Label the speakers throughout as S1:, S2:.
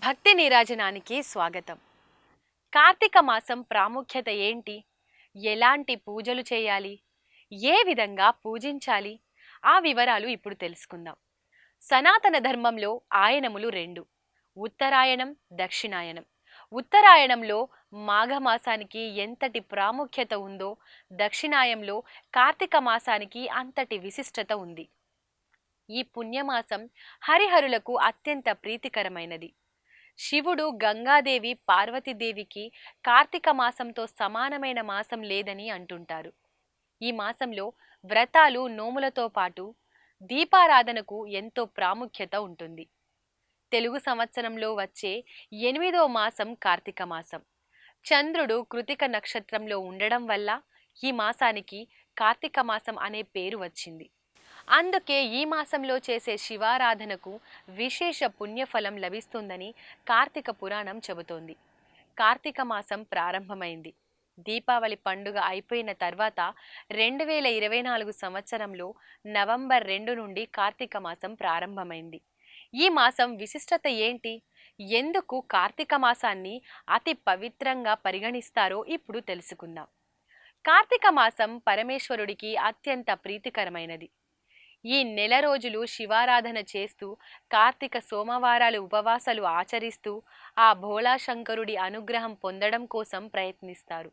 S1: భక్తి నీరాజనానికి స్వాగతం. కార్తీక మాసం ప్రాముఖ్యత ఏంటి? ఎలాంటి పూజలు చేయాలి? ఏ విధంగా పూజించాలి? ఆ వివరాలు ఇప్పుడు తెలుసుకుందాం. సనాతన ధర్మంలో ఆయనములు రెండు: ఉత్తరాయణం, దక్షిణాయనం. ఉత్తరాయణంలో మాఘమాసానికి ఎంతటి ప్రాముఖ్యత ఉందో, దక్షిణాయంలో కార్తీక మాసానికి అంతటి విశిష్టత ఉంది. ఈ పుణ్యమాసం హరిహరులకు అత్యంత ప్రీతికరమైనది. శివుడు గంగాదేవి పార్వతీదేవికి కార్తీక మాసంతో సమానమైన మాసం లేదని అంటుంటారు. ఈ మాసంలో వ్రతాలు, నోములతో పాటు దీపారాధనకు ఎంతో ప్రాముఖ్యత ఉంటుంది. తెలుగు సంవత్సరంలో వచ్చే 8వ మాసం కార్తీక మాసం. చంద్రుడు కృతిక నక్షత్రంలో ఉండడం వల్ల ఈ మాసానికి కార్తీక మాసం అనే పేరు వచ్చింది. అందుకే ఈ మాసంలో చేసే శివారాధనకు విశేష పుణ్యఫలం లభిస్తుందని కార్తీక పురాణం చెబుతోంది. కార్తీక మాసం ప్రారంభమైంది. దీపావళి పండుగ అయిపోయిన తర్వాత 2024 సంవత్సరంలో నవంబర్ 2 నుండి కార్తీక మాసం ప్రారంభమైంది. ఈ మాసం విశిష్టత ఏంటి? ఎందుకు కార్తీక మాసాన్ని అతి పవిత్రంగా పరిగణిస్తారో ఇప్పుడు తెలుసుకుందాం. కార్తీక మాసం పరమేశ్వరుడికి అత్యంత ప్రీతికరమైనది. ఈ నెల రోజులు శివారాధన చేస్తూ, కార్తీక సోమవారాలు ఉపవాసాలు ఆచరిస్తూ ఆ భోళాశంకరుడి అనుగ్రహం పొందడం కోసం ప్రయత్నిస్తారు.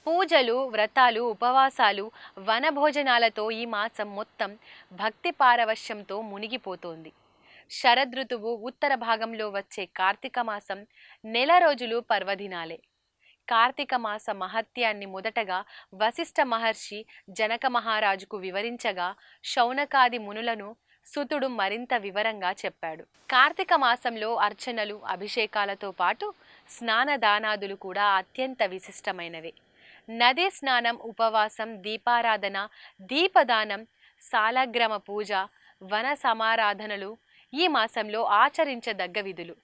S1: పూజలు, వ్రతాలు, ఉపవాసాలు, వనభోజనాలతో ఈ మాసం మొత్తం భక్తి పారవశ్యంతో మునిగిపోతోంది. శరదృతువు ఉత్తర భాగంలో వచ్చే కార్తీక మాసం నెల రోజులు పర్వదినాలే. కార్తీక మాస మహత్యాన్ని మొదటగా వశిష్ఠ మహర్షి జనక మహారాజుకు వివరించగా, శౌనకాది మునులను సుతుడు మరింత వివరంగా చెప్పాడు. కార్తీక మాసంలో అర్చనలు, అభిషేకాలతో పాటు స్నానదానాదులు కూడా అత్యంత విశిష్టమైనవే. నదీ స్నానం, ఉపవాసం, దీపారాధన, దీపదానం, సాలగ్రామ పూజ, వన సమారాధనలు ఈ మాసంలో ఆచరించదగ్గ విధులు.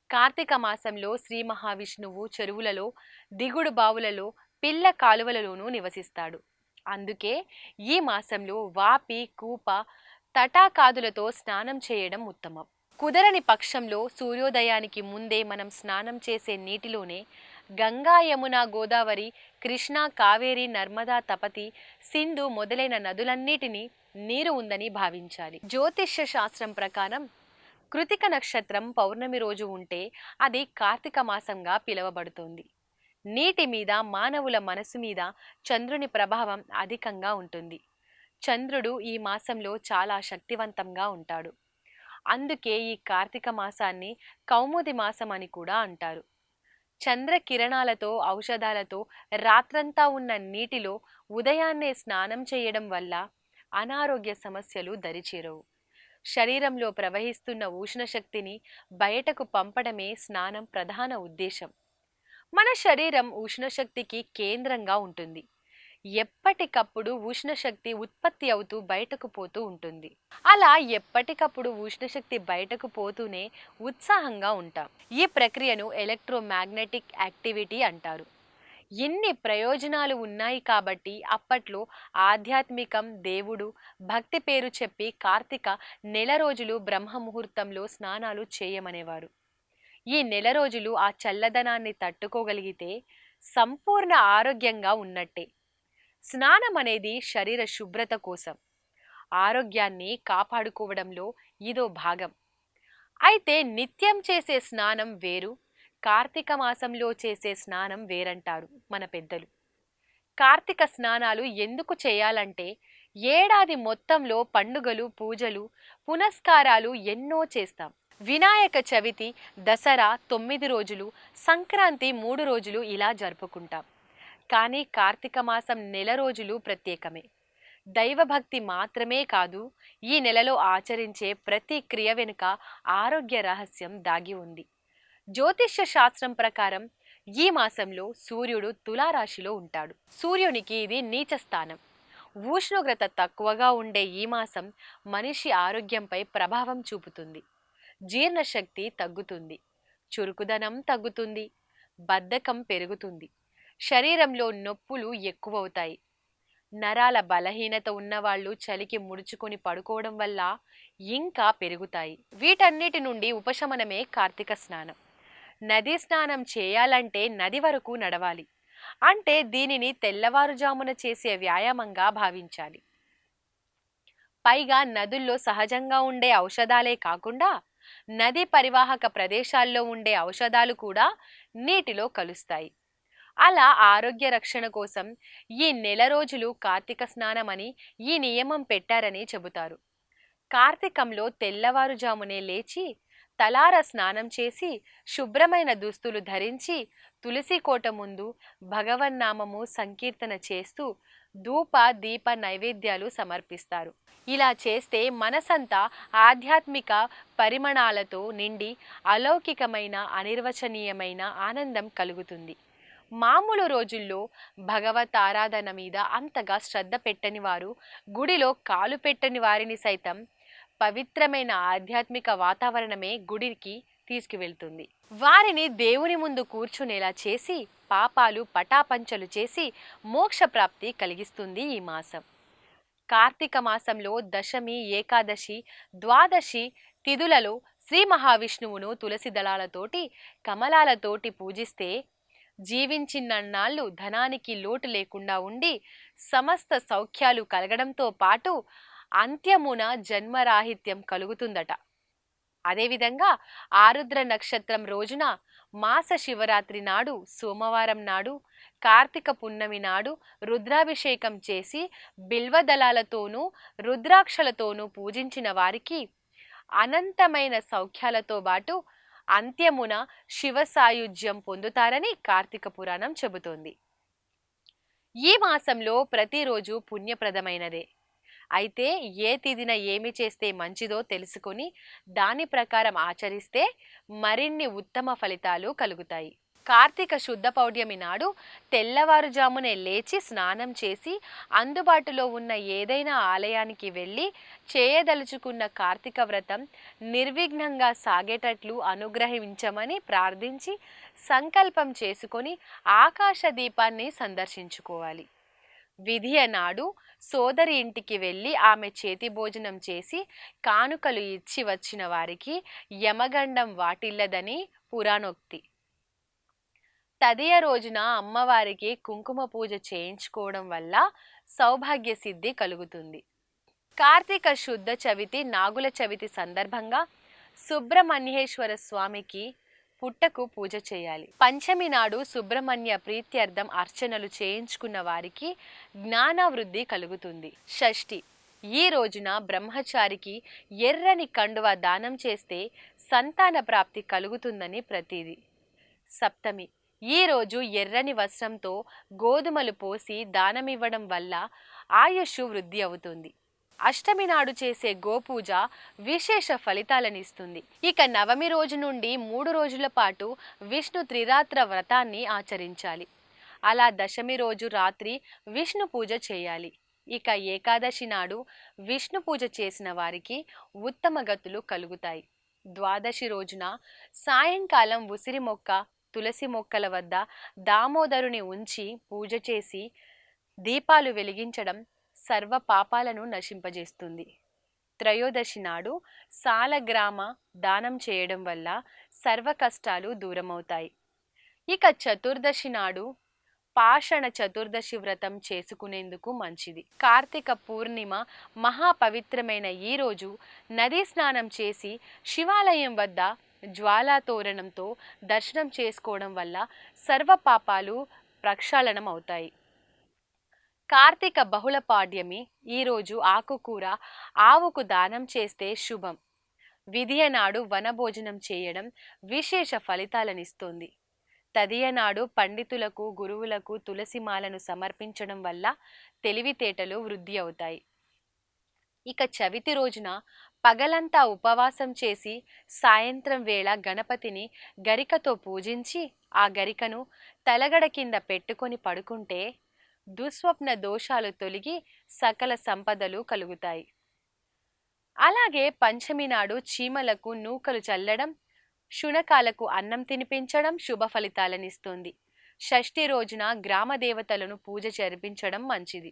S1: కార్తీక మాసంలో శ్రీ మహావిష్ణువు చెరువులలో, దిగుడు బావులలో, పిల్ల కాలువలలోనూ నివసిస్తాడు. అందుకే ఈ మాసంలో వాపి, కూప, తటాకాదులతో స్నానం చేయడం ఉత్తమం. కుదరని పక్షంలో సూర్యోదయానికి ముందే మనం స్నానం చేసే నీటిలోనే గంగా, యమున, గోదావరి, కృష్ణ, కావేరి, నర్మదా, తపతి, సింధు మొదలైన నదులన్నిటినీ నీరు ఉందని భావించాలి. జ్యోతిష్య శాస్త్రం ప్రకారం కృతిక నక్షత్రం పౌర్ణమి రోజు ఉంటే అది కార్తీక మాసంగా పిలువబడుతోంది. నీటి మీద, మానవుల మనసు మీద చంద్రుని ప్రభావం అధికంగా ఉంటుంది. చంద్రుడు ఈ మాసంలో చాలా శక్తివంతంగా ఉంటాడు. అందుకే ఈ కార్తీక మాసాన్ని కౌముది మాసం అని కూడా అంటారు. చంద్ర కిరణాలతో, ఔషధాలతో రాత్రంతా ఉన్న నీటిలో ఉదయాన్నే స్నానం చేయడం వల్ల అనారోగ్య సమస్యలు దరిచేరవు. శరీరంలో ప్రవహిస్తున్న ఉష్ణశక్తిని బయటకు పంపడమే స్నానం ప్రధాన ఉద్దేశం. మన శరీరం ఉష్ణశక్తికి కేంద్రంగా ఉంటుంది. ఎప్పటికప్పుడు ఉష్ణశక్తి ఉత్పత్తి అవుతూ బయటకు పోతూ ఉంటుంది. అలా ఎప్పటికప్పుడు ఉష్ణశక్తి బయటకు పోతూనే ఉత్సాహంగా ఉంటాం. ఈ ప్రక్రియను ఎలక్ట్రోమాగ్నెటిక్ యాక్టివిటీ అంటారు. ఎన్ని ప్రయోజనాలు ఉన్నాయి కాబట్టి అప్పట్లో ఆధ్యాత్మికం, దేవుడు, భక్తి పేరు చెప్పి కార్తీక నెల రోజులు బ్రహ్మముహూర్తంలో స్నానాలు చేయమనేవారు. ఈ నెల రోజులు ఆ చల్లదనాన్ని తట్టుకోగలిగితే సంపూర్ణ ఆరోగ్యంగా ఉన్నట్టే. స్నానం అనేది శరీర శుభ్రత కోసం, ఆరోగ్యాన్ని కాపాడుకోవడంలో ఇదో భాగం. అయితే నిత్యం చేసే స్నానం వేరు, కార్తీక మాసంలో చేసే స్నానం వేరంటారు మన పెద్దలు. కార్తీక స్నానాలు ఎందుకు చేయాలంటే, ఏడాది మొత్తంలో పండుగలు, పూజలు, పునస్కారాలు ఎన్నో చేస్తాం. వినాయక చవితి, దసరా 9 రోజులు, సంక్రాంతి 3 రోజులు ఇలా జరుపుకుంటాం. కానీ కార్తీక మాసం నెల రోజులు ప్రత్యేకమే. దైవభక్తి మాత్రమే కాదు, ఈ నెలలో ఆచరించే ప్రతి క్రియ వెనుక ఆరోగ్య రహస్యం దాగి ఉంది. జ్యోతిష్య శాస్త్రం ప్రకారం ఈ మాసంలో సూర్యుడు తులారాశిలో ఉంటాడు. సూర్యునికి ఇది నీచ స్థానం. ఉష్ణోగ్రత తక్కువగా ఉండే ఈ మాసం మనిషి ఆరోగ్యంపై ప్రభావం చూపుతుంది. జీర్ణశక్తి తగ్గుతుంది, చురుకుదనం తగ్గుతుంది, బద్ధకం పెరుగుతుంది, శరీరంలో నొప్పులు ఎక్కువవుతాయి. నరాల బలహీనత ఉన్నవాళ్ళు చలికి ముడుచుకొని పడుకోవడం వల్ల ఇంకా పెరుగుతాయి. వీటన్నిటి నుండి ఉపశమనమే కార్తీక స్నానం. నదీ స్నానం చేయాలంటే నది వరకు నడవాలి. అంటే దీనిని తెల్లవారుజామున చేసే వ్యాయామంగా భావించాలి. పైగా నదుల్లో సహజంగా ఉండే ఔషధాలే కాకుండా నదీ పరివాహక ప్రదేశాల్లో ఉండే ఔషధాలు కూడా నీటిలో కలుస్తాయి. అలా ఆరోగ్య రక్షణ కోసం ఈ నెల రోజులు కార్తీక స్నానమని ఈ నియమం పెట్టారని చెబుతారు. కార్తీకంలో తెల్లవారుజామునే లేచి తలార స్నానం చేసి శుభ్రమైన దుస్తులు ధరించి తులసి కోట ముందు భగవన్నామము సంకీర్తన చేస్తూ ధూప దీప నైవేద్యాలు సమర్పిస్తారు. ఇలా చేస్తే మనసంతా ఆధ్యాత్మిక పరిమళాలతో నిండి అలౌకికమైన అనిర్వచనీయమైన ఆనందం కలుగుతుంది. మామూలు రోజుల్లో భగవత్ ఆరాధన మీద అంతగా శ్రద్ధ పెట్టని వారు గుడిలో కాలు పెట్టని వారిని సైతం పవిత్రమైన ఆధ్యాత్మిక వాతావరణమే గుడికి తీసుకువెళ్తుంది. వారిని దేవుని ముందు కూర్చునేలా చేసి పాపాలు పటాపంచలు చేసి మోక్ష ప్రాప్తి కలిగిస్తుంది ఈ మాసం. కార్తీక మాసంలో దశమి, ఏకాదశి, ద్వాదశి తిథులలో శ్రీ మహావిష్ణువును తులసి దళాలతోటి కమలాలతోటి పూజిస్తే జీవించినన్నాళ్ళు ధనానికి లోటు లేకుండా ఉండి సమస్త సౌఖ్యాలు కలగడంతో పాటు అంత్యమున జన్మరాహిత్యం కలుగుతుందట. అదేవిధంగా ఆరుద్ర నక్షత్రం రోజున మాస శివరాత్రి నాడు సోమవారం నాడు కార్తీక పున్నమి నాడు రుద్రాభిషేకం చేసి బిల్వదళాలతోనూ రుద్రాక్షలతోనూ పూజించిన వారికి అనంతమైన సౌఖ్యాలతో పాటు అంత్యమున శివ సాయుధ్యం పొందుతారని కార్తీక పురాణం చెబుతోంది. ఈ మాసంలో ప్రతిరోజు పుణ్యప్రదమైనదే. అయితే ఏ తిథిన ఏమి చేస్తే మంచిదో తెలుసుకొని దాని ప్రకారం ఆచరిస్తే మరిన్ని ఉత్తమ ఫలితాలు కలుగుతాయి. కార్తీక శుద్ధ పౌర్ణమి నాడు తెల్లవారుజామునే లేచి స్నానం చేసి అందుబాటులో ఉన్న ఏదైనా ఆలయానికి వెళ్ళి చేయదలుచుకున్న కార్తీక వ్రతం నిర్విఘ్నంగా సాగేటట్లు అనుగ్రహించమని ప్రార్థించి సంకల్పం చేసుకొని ఆకాశ దీపాన్ని సందర్శించుకోవాలి. విధియ నాడు సోదరి ఇంటికి వెళ్ళి ఆమె చేతి భోజనం చేసి కానుకలు ఇచ్చి వచ్చిన వారికి యమగండం వాటిల్లదని పురాణోక్తి. తదియ రోజున అమ్మవారికి కుంకుమ పూజ చేయించుకోవడం వల్ల సౌభాగ్య సిద్ధి కలుగుతుంది. కార్తీక శుద్ధ చవితి నాగుల చవితి సందర్భంగా సుబ్రహ్మణ్యేశ్వర స్వామికి పుట్టకు పూజ చేయాలి. పంచమి నాడు సుబ్రహ్మణ్య ప్రీత్యర్థం అర్చనలు చేయించుకున్న వారికి జ్ఞానవృద్ధి కలుగుతుంది. షష్ఠి ఈ రోజున బ్రహ్మచారికి ఎర్రని కండువ దానం చేస్తే సంతాన ప్రాప్తి కలుగుతుందని ప్రతీది. సప్తమి ఈ రోజు ఎర్రని వస్త్రంతో గోధుమలు పోసి దానమివ్వడం వల్ల ఆయుష్ వృద్ధి అవుతుంది. అష్టమి నాడు చేసే గోపూజ విశేష ఫలితాలనిస్తుంది. ఇక నవమి రోజు నుండి 3 రోజుల పాటు విష్ణు త్రిరాత్ర వ్రతాన్ని ఆచరించాలి. అలా దశమి రోజు రాత్రి విష్ణు పూజ చేయాలి. ఇక ఏకాదశి నాడు విష్ణు పూజ చేసిన వారికి ఉత్తమ గతులు కలుగుతాయి. ద్వాదశి రోజున సాయంకాలం ఉసిరి మొక్క తులసి మొక్కల వద్ద దామోదరుని ఉంచి పూజ చేసి దీపాలు వెలిగించడం సర్వ పాపాలను నశింపజేస్తుంది. త్రయోదశి నాడు సాలగ్రామ దానం చేయడం వల్ల సర్వ కష్టాలు దూరమవుతాయి. ఇక చతుర్దశి నాడు పాషణ చతుర్దశి వ్రతం చేసుకునేందుకు మంచిది. కార్తీక పూర్ణిమ మహాపవిత్రమైన ఈ రోజు నదీ స్నానం చేసి శివాలయం వద్ద జ్వాలా తోరణంతో దర్శనం చేసుకోవడం వల్ల సర్వ పాపాలు ప్రక్షాళనం అవుతాయి. కార్తీక బహుళ పాడ్యమి ఈరోజు ఆకుకూర ఆవుకు దానం చేస్తే శుభం. విధియ నాడు వనభోజనం చేయడం విశేష ఫలితాలనిస్తుంది. తదియ నాడు పండితులకు గురువులకు తులసిమాలను సమర్పించడం వల్ల తెలివితేటలు వృద్ధి అవుతాయి. ఇక చవితి రోజున పగలంతా ఉపవాసం చేసి సాయంత్రం వేళ గణపతిని గరికతో పూజించి ఆ గరికను తలగడ కింద పెట్టుకొని పడుకుంటే దుస్వప్న దోషాలు తొలగి సకల సంపదలు కలుగుతాయి. అలాగే పంచమి నాడు చీమలకు నూకలు చల్లడం, శునకాలకు అన్నం తినిపించడం శుభ ఫలితాలనిస్తుంది. షష్ఠి రోజున గ్రామ దేవతలను పూజ జరిపించడం మంచిది.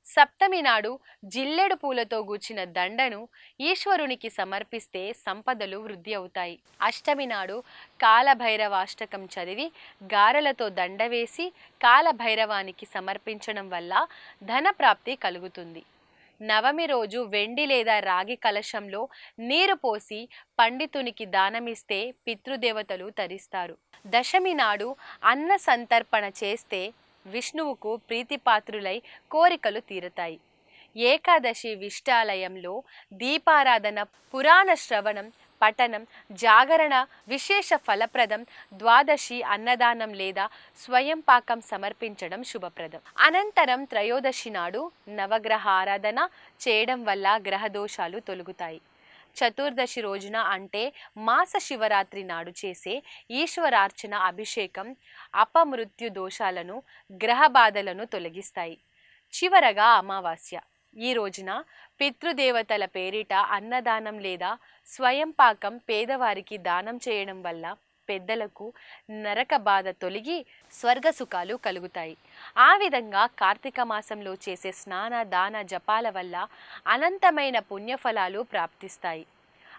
S1: సప్తమి నాడు జిల్లెడు పూలతో గూర్చిన దండను ఈశ్వరునికి సమర్పిస్తే సంపదలు వృద్ధి అవుతాయి. అష్టమి నాడు కాలభైరవాష్టకం చదివి గారెలతో దండ వేసి కాలభైరవానికి సమర్పించడం వల్ల ధనప్రాప్తి కలుగుతుంది. నవమి రోజు వెండి లేదా రాగి కలశంలో నీరు పోసి పండితునికి దానమిస్తే పితృదేవతలు తరిస్తారు. దశమి నాడు అన్న సంతర్పణ చేస్తే విష్ణువుకు ప్రీతిపాత్రులై కోరికలు తీరతాయి. ఏకాదశి విష్టాలయంలో దీపారాధన, పురాణ శ్రవణం, పఠనం, జాగరణ విశేష ఫలప్రదం. ద్వాదశి అన్నదానం లేదా స్వయం పాకం సమర్పించడం శుభప్రదం. అనంతరం త్రయోదశి నాడు నవగ్రహ ఆరాధన చేయడం వల్ల గ్రహదోషాలు తొలగుతాయి. చతుర్దశి రోజున అంటే మాస శివరాత్రి నాడు చేసే ఈశ్వరార్చన, అభిషేకం అపమృత్యు దోషాలను, గ్రహ బాధలను తొలగిస్తాయి. చివరగా అమావాస్య. ఈ రోజున పితృదేవతల పేరిట అన్నదానం లేదా స్వయం పాకం పేదవారికి దానం చేయడం వల్ల పెద్దలకు నరక బాధ తొలగి స్వర్గ సుఖాలు కలుగుతాయి. ఆ విధంగా కార్తీక మాసంలో చేసే స్నాన, దాన, జపాల వల్ల అనంతమైన పుణ్యఫలాలు ప్రాప్తిస్తాయి.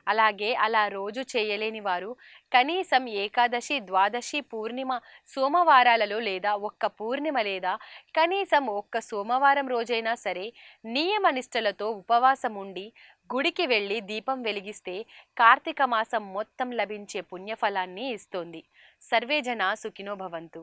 S1: అలాగే అలా రోజు చేయలేని వారు కనీసం ఏకాదశి, ద్వాదశి, పూర్ణిమ సోమవారాలలో లేదా ఒక్క పూర్ణిమ లేదా కనీసం ఒక్క సోమవారం రోజైనా సరే నియమ నిష్టలతో ఉపవాసం ఉండి గుడికి వెళ్ళి దీపం వెలిగిస్తే కార్తీక మాసం మొత్తం లభించే పుణ్యఫలాన్ని ఇస్తోంది. సర్వే జనా సుఖినో భవంతు.